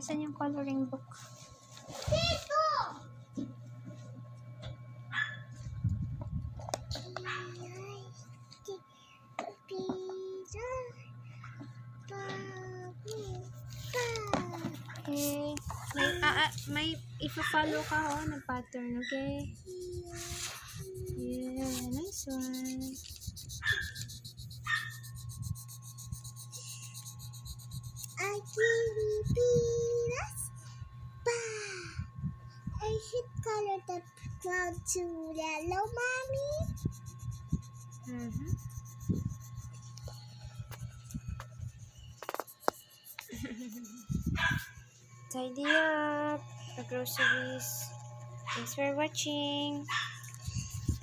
Nasaan yung coloring book? Dito! Okay. May ipa-follow ka na pattern, okay? Yeah, nice one. I should color the cloud to yellow, Mommy. Tidy up the groceries. Thanks for watching.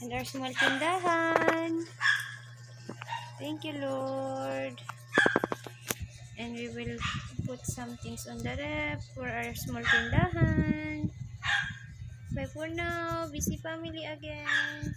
And our small tindahan. Thank you, Lord. And we will put some things on the ref for our small tindahan. Bye for now. Busy family again.